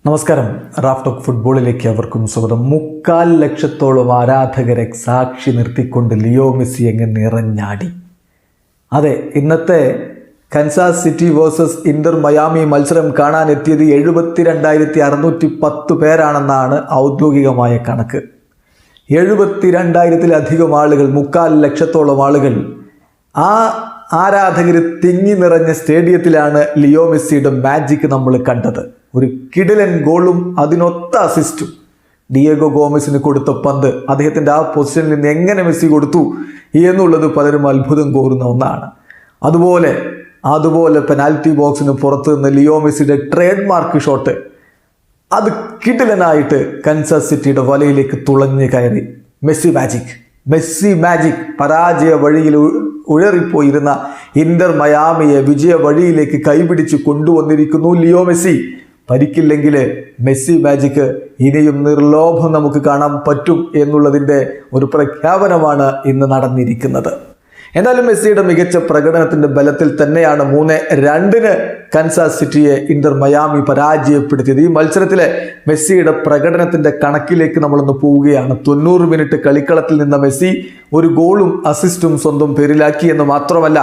നമസ്കാരം. Raf talk ഫുട്ബോളിലേക്ക് അവർക്കും സ്വാഗതം. 3.25 ലക്ഷത്തോളം ആരാധകരെ സാക്ഷി നിർത്തിക്കൊണ്ട് ലിയോ മെസ്സി അങ്ങ് നിറഞ്ഞാടി. അതെ, ഇന്നത്തെ Kansas city versus Inter Miami മത്സരം കാണാനെത്തിയത് 72,610 പേരാണെന്നാണ് ഔദ്യോഗികമായ കണക്ക്. 72,000-ലധികം ആളുകൾ, 3.25 ലക്ഷത്തോളം ആളുകൾ ആ ആരാധകർ തിങ്ങി നിറഞ്ഞ സ്റ്റേഡിയത്തിലാണ് ലിയോ മെസ്സിയുടെ മാജിക് നമ്മൾ കണ്ടത്. ഒരു കിടിലൻ ഗോളും അതിനൊത്ത അസിസ്റ്റും. ഡിയേഗോ ഗോമസിന് കൊടുത്ത പന്ത് അദ്ദേഹത്തിൻ്റെ ആ പൊസിഷനിൽ നിന്ന് എങ്ങനെ മെസ്സി കൊടുത്തു എന്നുള്ളത് പലരും അത്ഭുതം കോരുന്ന ഒന്നാണ്. അതുപോലെ പെനാൽറ്റി ബോക്സിന് പുറത്ത് നിന്ന് ലിയോ മെസ്സിയുടെ ട്രേഡ് മാർക്ക് ഷോട്ട്, അത് കിടിലനായിട്ട് കൻസാസ് സിറ്റിയുടെ വലയിലേക്ക് തുളഞ്ഞു കയറി. മെസ്സി മാജിക് പരാജയ വഴിയിൽ ഉഴറിപ്പോയിരുന്ന ഇന്റർ മയാമിയെ വിജയ വഴിയിലേക്ക് കൈപിടിച്ച് കൊണ്ടുവന്നിരിക്കുന്നു ലിയോ മെസ്സി. പരിക്കില്ലെങ്കിൽ മെസ്സി മാജിക് ഇനിയും നിർലോഭം നമുക്ക് കാണാൻ പറ്റും എന്നുള്ളതിൻ്റെ ഒരു പ്രഖ്യാപനമാണ് ഇന്ന് നടന്നിരിക്കുന്നത്. എന്നാലും മെസ്സിയുടെ മികച്ച പ്രകടനത്തിന്റെ ബലത്തിൽ തന്നെയാണ് 3-2 കൻസാസ് സിറ്റിയെ ഇന്റർ മയാമി പരാജയപ്പെടുത്തിയത്. ഈ മത്സരത്തിലെ മെസ്സിയുടെ പ്രകടനത്തിന്റെ കണക്കിലേക്ക് നമ്മളൊന്ന് പോവുകയാണ്. 90 മിനിറ്റ് കളിക്കളത്തിൽ നിന്ന മെസ്സി ഒരു ഗോളും അസിസ്റ്റും സ്വന്തം പേരിലാക്കി എന്ന് മാത്രമല്ല,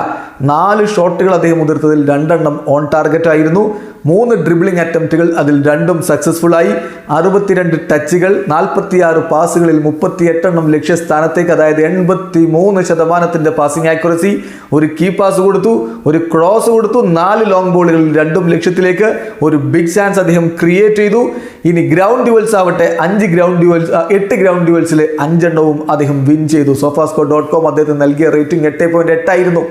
4 ഷോട്ടുകൾ അദ്ദേഹം ഉതിർത്തതിൽ 2 ഓൺ ടാർഗറ്റ് ആയിരുന്നു. 3 ഡ്രിബ്ലിംഗ് അറ്റംപ്റ്റുകൾ, അതിൽ 2 സക്സസ്ഫുൾ ആയി. 62 ടച്ചുകൾ, 46 പാസുകളിൽ 38 ലക്ഷ്യസ്ഥാനത്തേക്ക്, അതായത് 83% പാസിംഗ് ആക്യുറസി. ഒരു കീ പാസ് കൊടുത്തു, ഒരു ക്രോസ് കൊടുത്തു, 4 ലോങ് ബോളുകളിൽ 2 ലക്ഷ്യത്തിലേക്ക്. ഒരു ബിഗ് ചാൻസ് അദ്ദേഹം ക്രിയേറ്റ് ചെയ്തു. ഇനി ഗ്രൗണ്ട് ഡ്യുവൽസ് ആവട്ടെ, 8 ഗ്രൗണ്ട് ഡ്യുവൽസിൽ 5 അദ്ദേഹം വിൻ ചെയ്തു. sofascore.com അദ്ദേഹത്തിന് നൽകിയ റേറ്റിംഗ് 8.8 ആയിരുന്നു.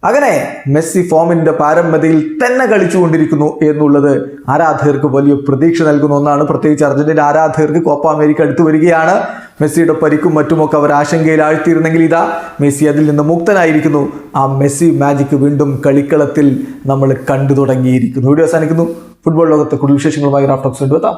അങ്ങനെ മെസ്സി ഫോമിന്റെ പാരമ്യതയിൽ തന്നെ കളിച്ചുകൊണ്ടിരിക്കുന്നു എന്നുള്ളത് ആരാധകർക്ക് വലിയ പ്രതീക്ഷ നൽകുന്ന ഒന്നാണ്. പ്രത്യേകിച്ച് അർജന്റീന ആരാധകർക്ക് കോപ്പ അമേരിക്ക അടുത്തു വരികയാണ്. മെസ്സിയുടെ പരിക്കും മറ്റുമൊക്കെ അവർ ആശങ്കയിൽ ആഴ്ത്തിയിരുന്നെങ്കിൽ ഇതാ മെസ്സി അതിൽ നിന്ന് മുക്തനായിരിക്കുന്നു. ആ മെസ്സി മാജിക് വീണ്ടും കളിക്കളത്തിൽ നമ്മൾ കണ്ടു തുടങ്ങിയിരിക്കുന്നു. വീഡിയോ അവസാനിക്കുന്നു. ഫുട്ബോൾ ലോകത്തെ കൂടുതൽ വിശേഷങ്ങളുമായി റാഫ് ടോക്സ് എത്താം.